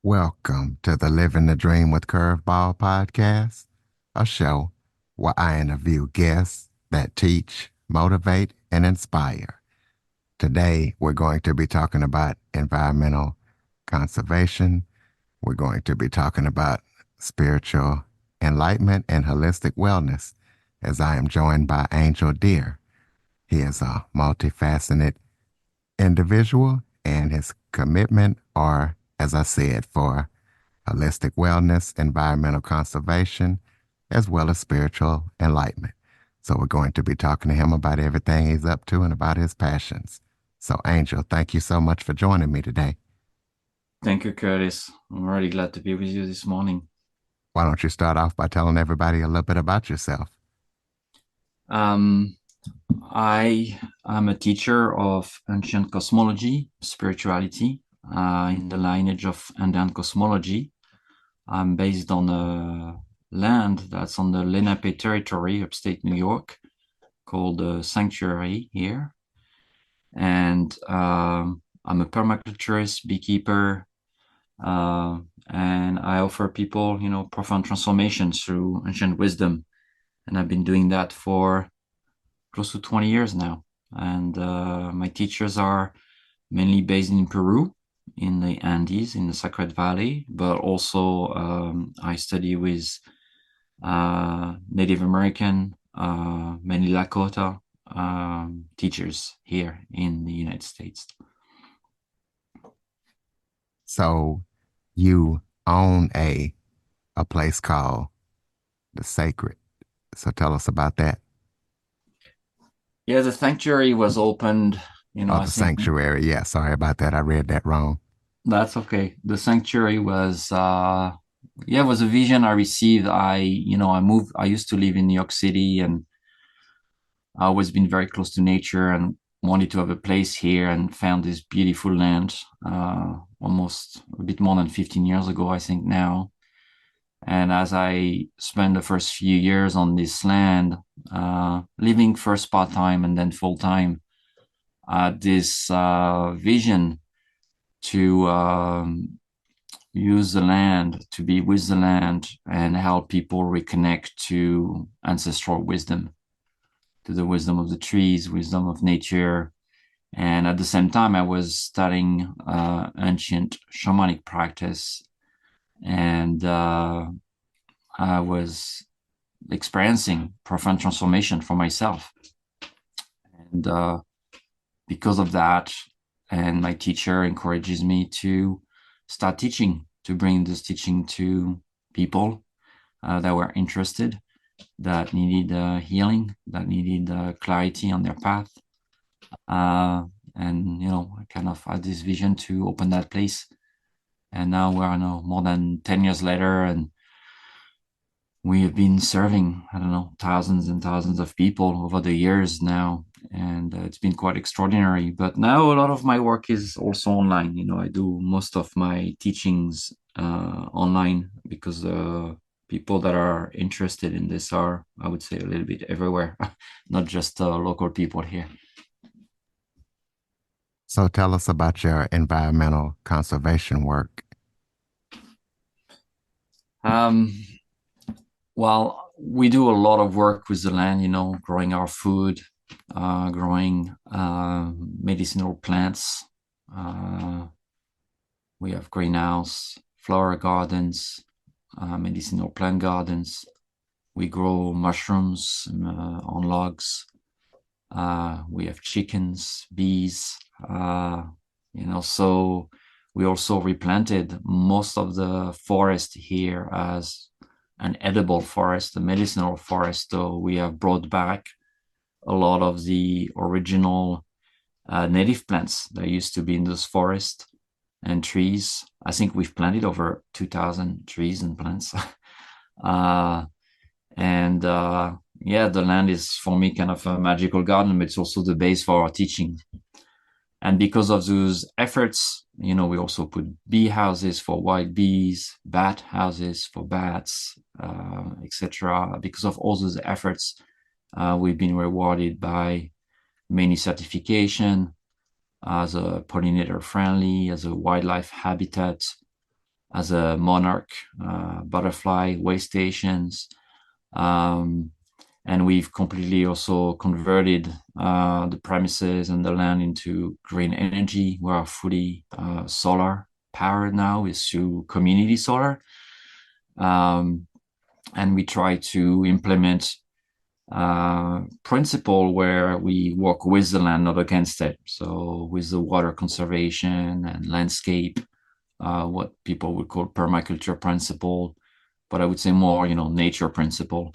Welcome to the Living the Dream with Curveball podcast, a show where I interview guests that teach, motivate, and inspire. Today, we're going to be talking about environmental conservation. We're going to be talking about spiritual enlightenment and holistic wellness as I am joined by Angell Deer. He is a multifaceted individual, and his commitment are, as I said, for holistic wellness, environmental conservation, as well as spiritual enlightenment. So we're going to be talking to him about everything he's up to and about his passions. So, Angell, thank you so much for joining me today. Thank you, Curtis. I'm really glad to be with you this morning. Why don't you start off by telling everybody a little bit about yourself? Um, I am a teacher of ancient cosmology, spirituality, in the lineage of Indian cosmology. I'm based on a land that's on the Lenape territory, upstate New York, called the Sanctuary here. And I'm a permaculturist, beekeeper, uh, and I offer people, profound transformation through ancient wisdom. And I've been doing that for close to 20 years now. And my teachers are mainly based in Peru, in the Andes, in the Sacred Valley, but also I study with Native American, mainly Lakota teachers here in the United States. So, you own a place called the Sacred. So tell us about that. Yeah, the sanctuary was opened, Oh, I the think sanctuary. Yeah, sorry about that. I read that wrong. that's okay. The sanctuary was yeah, it was a vision I received. I used to live in New York City, and I always been very close to nature and wanted to have a place here, and found this beautiful land almost a bit more than 15 years ago, I think now. And as I spent the first few years on this land, living first part-time and then full-time, this vision to use the land, to be with the land, and help people reconnect to ancestral wisdom, to the wisdom of the trees, wisdom of nature. And at the same time, I was studying ancient shamanic practice, and I was experiencing profound transformation for myself. And because of that, and my teacher encourages me to start teaching, to bring this teaching to people that were interested, that needed healing, that needed clarity on their path. Uh, and, I kind of had this vision to open that place. And now we're, more than 10 years later, and we have been serving, I don't know, thousands and thousands of people over the years now. And it's been quite extraordinary. But now a lot of my work is also online. I do most of my teachings online because people that are interested in this are, I would say, a little bit everywhere, not just local people here. So tell us about your environmental conservation work. Um, well, we do a lot of work with the land, growing our food, growing medicinal plants. Uh, we have greenhouse, flower gardens, medicinal plant gardens. We grow mushrooms on logs. We have chickens, bees. So we also replanted most of the forest here as an edible forest, a medicinal forest. So we have brought back a lot of the original native plants that used to be in those forests and trees. I think we've planted over 2,000 trees and plants. uh, and yeah, the land is for me kind of a magical garden, but it's also the base for our teaching. And because of those efforts, we also put bee houses for wild bees, bat houses for bats, etc. Because of all those efforts, we've been rewarded by many certification as a pollinator-friendly, as a wildlife habitat, as a monarch, butterfly, way stations. Um, and we've completely also converted the premises and the land into green energy. We are fully solar powered now, is through community solar. Um, and we try to implement principle where we work with the land, not against it. So with the water conservation and landscape, what people would call permaculture principle, but I would say more, nature principle,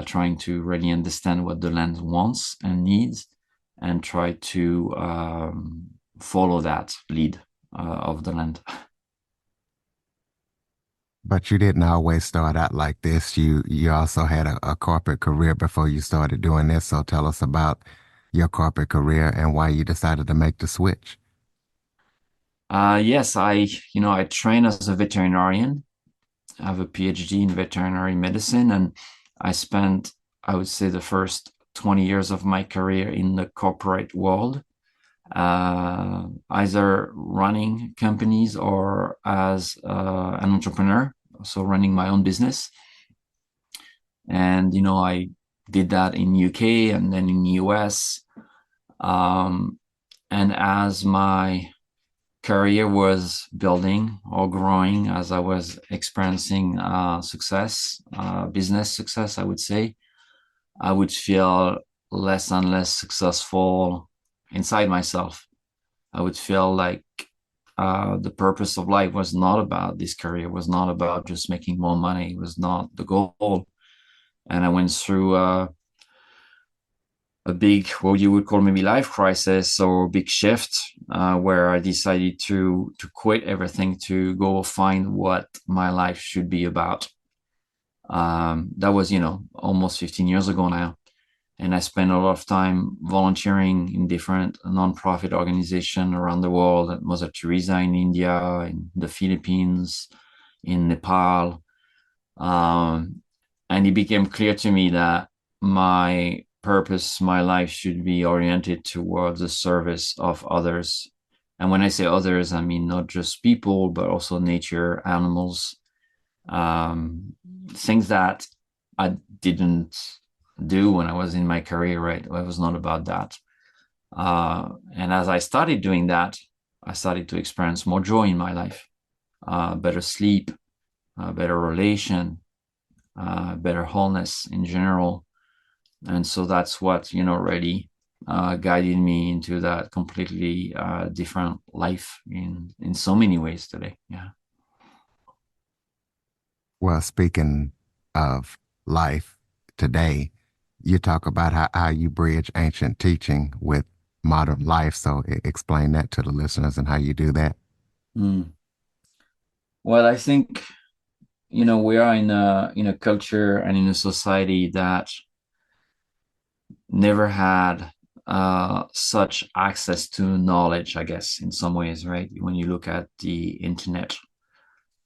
trying to really understand what the land wants and needs and try to follow that lead of the land. But you didn't always start out like this. You also had a corporate career before you started doing this. So tell us about your corporate career and why you decided to make the switch. Yes, I train as a veterinarian. I have a PhD in veterinary medicine, and I spent, I would say, the first 20 years of my career in the corporate world, either running companies or as an entrepreneur, so running my own business. And I did that in UK and then in US. Um, and as my career was building or growing, as I was experiencing success, business success, I would say, I would feel less and less successful inside myself. I would feel like the purpose of life was not about this career, was not about just making more money, it was not the goal. And I went through a big, what you would call maybe life crisis or a big shift, where I decided to quit everything to go find what my life should be about. That was, almost 15 years ago now. And I spent a lot of time volunteering in different nonprofit organizations around the world, at Mother Teresa in India, in the Philippines, in Nepal. Um, and it became clear to me that my purpose, my life should be oriented towards the service of others. And when I say others, I mean not just people, but also nature, animals, things that I didn't do when I was in my career, right? It was not about that. And as I started doing that, I started to experience more joy in my life, better sleep, better relation, better wholeness in general. And so that's what, really guided me into that completely different life in so many ways today. Yeah. Well, speaking of life today, you talk about how you bridge ancient teaching with modern life. So explain that to the listeners and how you do that. Mm. Well, I think, we are in a culture and in a society that never had such access to knowledge, I guess, in some ways, right? When you look at the internet,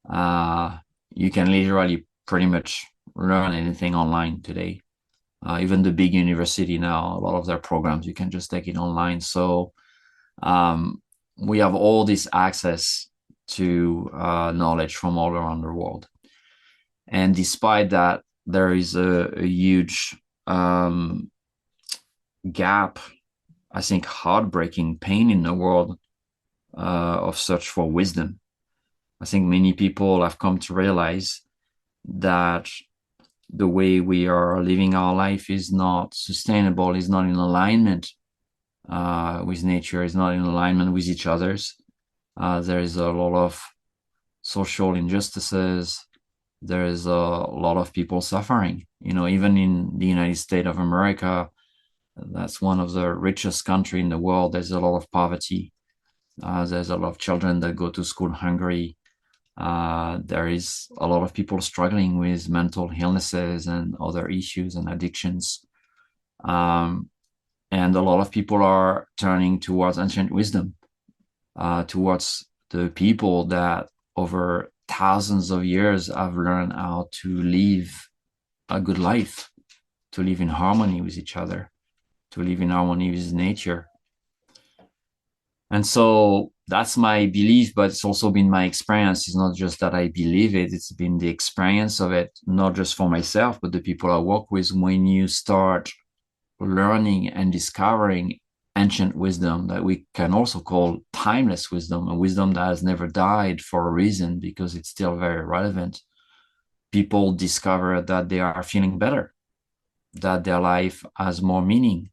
uh, you can literally pretty much learn anything online today. Even the big university now, a lot of their programs, you can just take it online. So um, we have all this access to knowledge from all around the world. And despite that, there is a huge um, gap, I think, heartbreaking pain in the world of search for wisdom. I think many people have come to realize that the way we are living our life is not sustainable, is not in alignment with nature, is not in alignment with each other's. There is a lot of social injustices. There is a lot of people suffering. Even in the United States of America, that's one of the richest country in the world. There's a lot of poverty. There's a lot of children that go to school hungry. There is a lot of people struggling with mental illnesses and other issues and addictions. Um, and a lot of people are turning towards ancient wisdom, towards the people that over thousands of years have learned how to live a good life, to live in harmony with each other, to live in harmony with nature. And so that's my belief, but it's also been my experience. It's not just that I believe it, it's been the experience of it, not just for myself, but the people I work with. When you start learning and discovering ancient wisdom that we can also call timeless wisdom, a wisdom that has never died for a reason because it's still very relevant, people discover that they are feeling better, that their life has more meaning,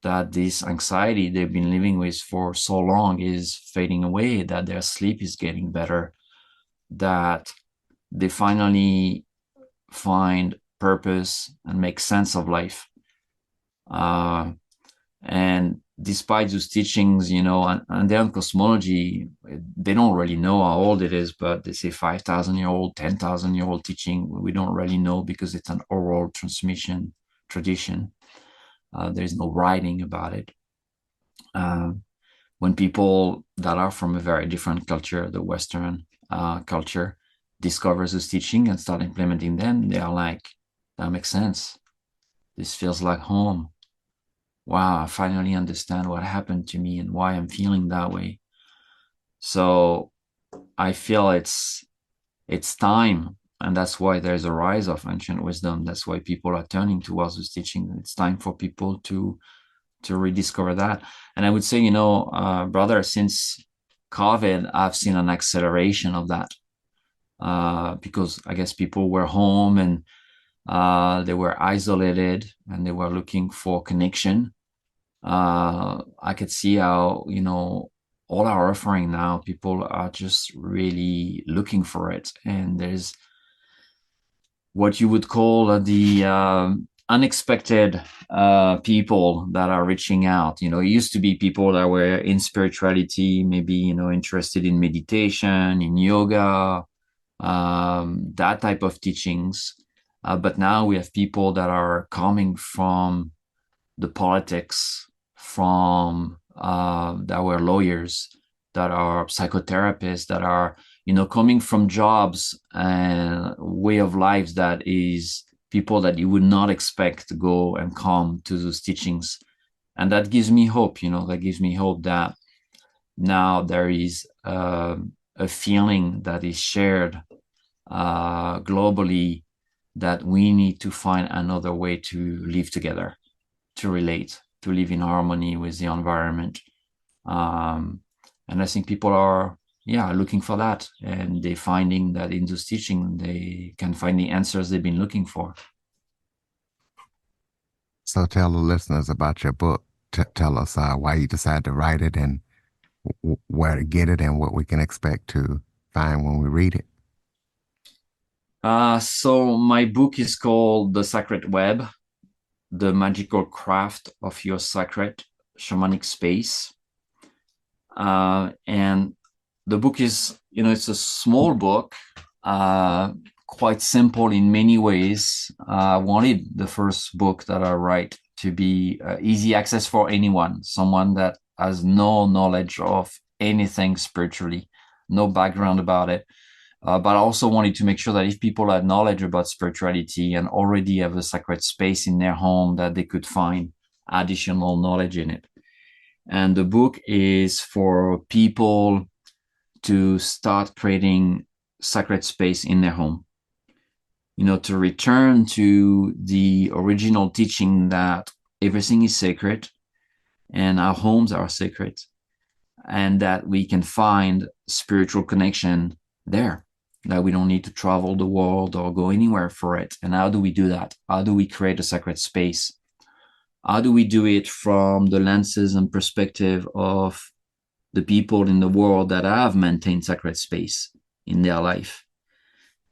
that this anxiety they've been living with for so long is fading away, that their sleep is getting better, that they finally find purpose and make sense of life. Uh, and despite those teachings, and they're on cosmology, they don't really know how old it is, but they say 5,000-year-old, 10,000-year-old teaching. We don't really know because it's an oral transmission tradition. There's no writing about it. Um, when people that are from a very different culture, the Western culture, discovers this teaching and start implementing them, they are like, that makes sense. This feels like home. Wow, I finally understand what happened to me and why I'm feeling that way. So I feel it's time, and that's why there's a rise of ancient wisdom. That's why people are turning towards this teaching. It's time for people to rediscover that. And I would say, brother, since COVID, I've seen an acceleration of that because I guess people were home and they were isolated and they were looking for connection. I could see how, all our offering now, people are just really looking for it. And there's what you would call the unexpected people that are reaching out. It used to be people that were in spirituality, maybe, interested in meditation, in yoga, that type of teachings. But now we have people that are coming from the politics, from that were lawyers, that are psychotherapists, that are coming from jobs and way of lives that is people that you would not expect to go and come to those teachings. And that gives me hope. That gives me hope that now there is a feeling that is shared globally, that we need to find another way to live together, to relate, to live in harmony with the environment. Um, and I think people are, looking for that, and they're finding that in this teaching they can find the answers they've been looking for. So tell the listeners about your book. Tell us why you decided to write it and where to get it and what we can expect to find when we read it. So my book is called The Sacred Web, The Magical Craft of Your Sacred Shamanic Space. And the book is, it's a small book, quite simple in many ways. I wanted the first book that I write to be easy access for anyone, someone that has no knowledge of anything spiritually, no background about it. But I also wanted to make sure that if people had knowledge about spirituality and already have a sacred space in their home, that they could find additional knowledge in it. And the book is for people to start creating sacred space in their home, to return to the original teaching that everything is sacred and our homes are sacred, and that we can find spiritual connection there, that we don't need to travel the world or go anywhere for it. And how do we do that? How do we create a sacred space? How do we do it from the lenses and perspective of the people in the world that have maintained sacred space in their life?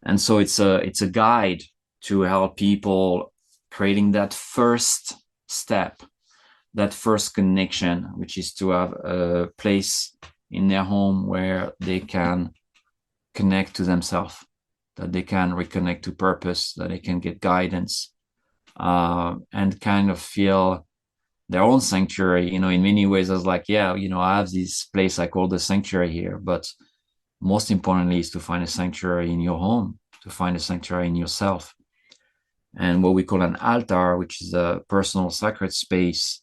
And so it's a guide to help people creating that first step, that first connection, which is to have a place in their home where they can connect to themselves, that they can reconnect to purpose, that they can get guidance, and kind of feel their own sanctuary. In many ways, I was like, I have this place I call the sanctuary here, but most importantly is to find a sanctuary in your home, to find a sanctuary in yourself. And what we call an altar, which is a personal sacred space,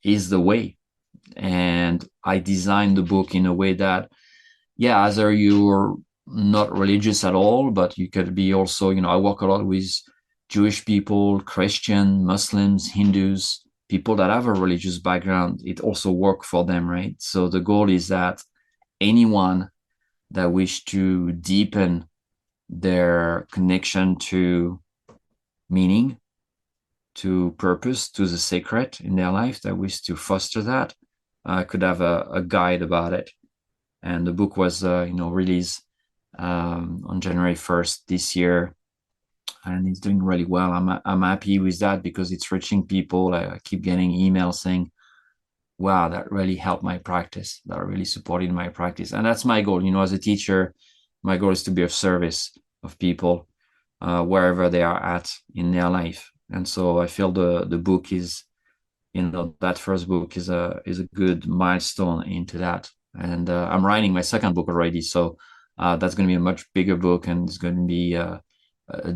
is the way. And I designed the book in a way that, yeah, either you're not religious at all, but you could be also, I work a lot with Jewish people, Christian, Muslims, Hindus, people that have a religious background. It also works for them, right? So the goal is that anyone that wish to deepen their connection to meaning, to purpose, to the sacred in their life, that wish to foster that, could have a guide about it. And the book was, released on January 1st this year, and it's doing really well. I'm happy with that because it's reaching people. I keep getting emails saying, "Wow, that really helped my practice. That really supported my practice." And that's my goal. As a teacher, my goal is to be of service of people wherever they are at in their life. And so I feel the book is, that first book is a good milestone into that. And I'm writing my second book already, so that's going to be a much bigger book, and it's going to be a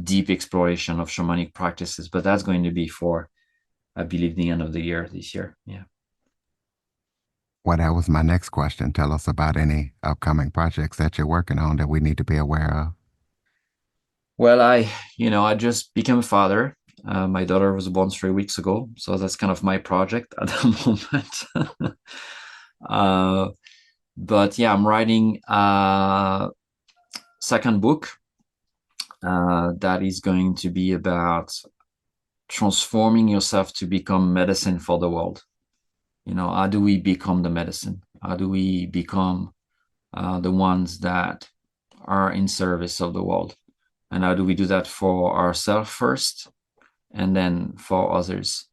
deep exploration of shamanic practices. But that's going to be for, I believe, the end of the year this year. Yeah. Well, that was my next question. Tell us about any upcoming projects that you're working on that we need to be aware of. Well, I just became a father. My daughter was born 3 weeks ago, so that's kind of my project at the moment. uh, but yeah, I'm writing a second book that is going to be about transforming yourself to become medicine for the world. How do we become the medicine? How do we become the ones that are in service of the world? And how do we do that for ourselves first and then for others?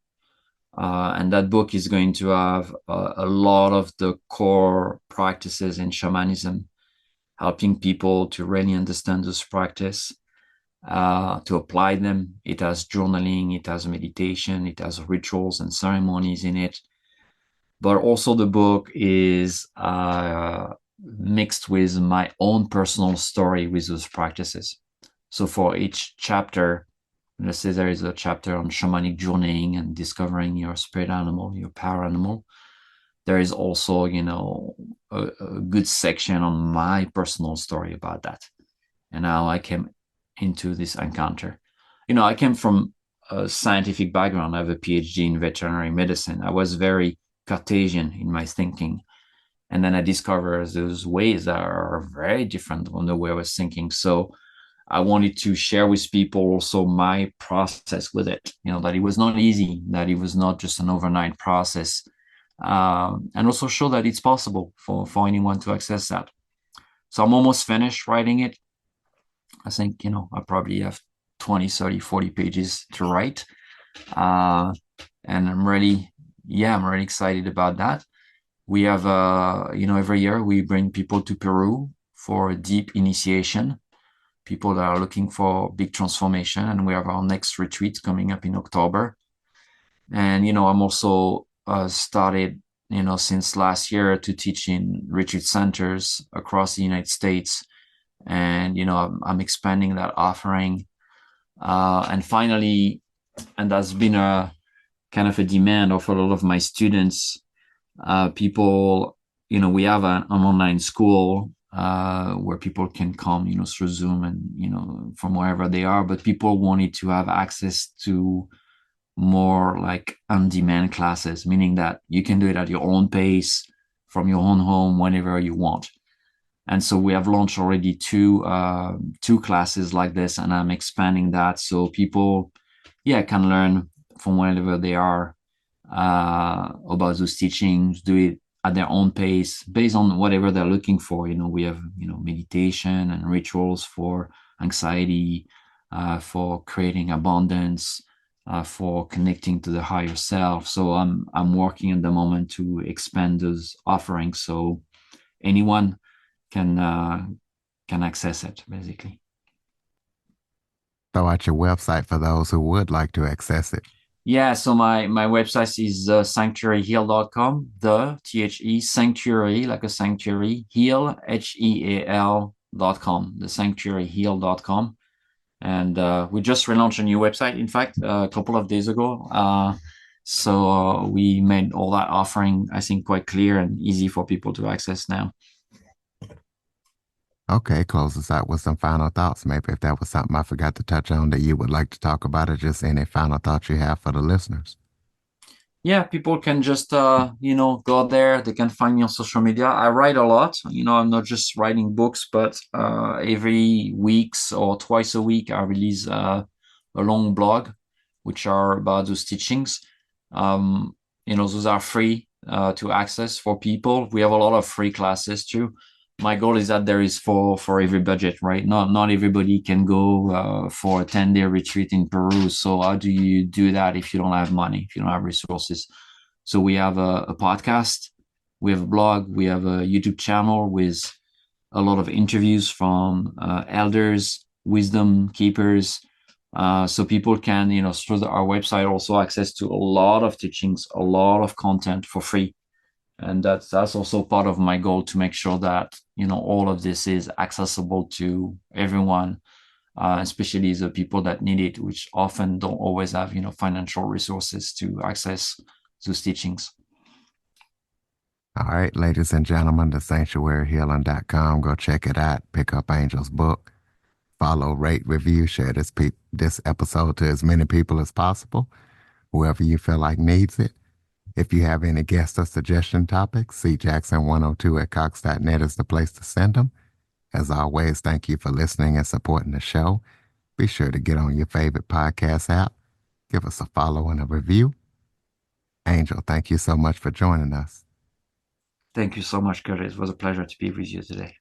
And that book is going to have a lot of the core practices in shamanism, helping people to really understand this practice, to apply them. It has journaling, it has meditation, it has rituals and ceremonies in it. But also the book is mixed with my own personal story with those practices. So for each chapter, let's say there is a chapter on shamanic journeying and discovering your spirit animal, your power animal. There is also, a good section on my personal story about that and how I came into this encounter. I came from a scientific background. I have a PhD in veterinary medicine. I was very Cartesian in my thinking. And then I discovered those ways that are very different from the way I was thinking. So I wanted to share with people also my process with it, that it was not easy, that it was not just an overnight process, and also show that it's possible for anyone to access that. So I'm almost finished writing it. I think, I probably have 20, 30, 40 pages to write. Uh, and I'm really excited about that. We have, every year we bring people to Peru for a deep initiation, people that are looking for big transformation. And we have our next retreat coming up in October. And, I'm also started, since last year to teach in retreat centers across the United States. And, I'm expanding that offering. And finally, and that's been a kind of a demand of a lot of my students, people, we have an online school where people can come, through Zoom and, from wherever they are, but people wanted to have access to more like on-demand classes, meaning that you can do it at your own pace from your own home whenever you want. And so we have launched already two classes like this, and I'm expanding that so people, can learn from wherever they are about those teachings, do it at their own pace, based on whatever they're looking for. We have meditation and rituals for anxiety, for creating abundance, for connecting to the higher self. So I'm working at the moment to expand those offerings so anyone can access it, basically. Throw out your website for those who would like to access it. Yeah, so my website is sanctuaryheal.com, the sanctuary, like a sanctuary, heal, HEAL.com, the sanctuaryheal.com. And we just relaunched a new website, in fact, a couple of days ago. So we made all that offering, I think, quite clear and easy for people to access now. Okay, close us out with some final thoughts. Maybe if that was something I forgot to touch on that you would like to talk about, or just any final thoughts you have for the listeners. Yeah, people can just go there. They can find me on social media. I write a lot. I'm not just writing books, but every weeks or twice a week I release a long blog, which are about those teachings. Those are free to access for people. We have a lot of free classes too. My goal is that there is for every budget, right? Not everybody can go for a 10-day retreat in Peru. So how do you do that if you don't have money, if you don't have resources? So we have a podcast, we have a blog, we have a YouTube channel with a lot of interviews from elders, wisdom keepers. So people can, through our website, also access to a lot of teachings, a lot of content for free. And that's also part of my goal to make sure that all of this is accessible to everyone, especially the people that need it, which often don't always have financial resources to access those teachings. All right, ladies and gentlemen, the sanctuaryhealing.com. Go check it out. Pick up Angel's book. Follow, rate, review, share this episode to as many people as possible, whoever you feel like needs it. If you have any guest or suggestion topics, cjackson102 at cox.net is the place to send them. As always, thank you for listening and supporting the show. Be sure to get on your favorite podcast app. Give us a follow and a review. Angel, thank you so much for joining us. Thank you so much, Curtis. It was a pleasure to be with you today.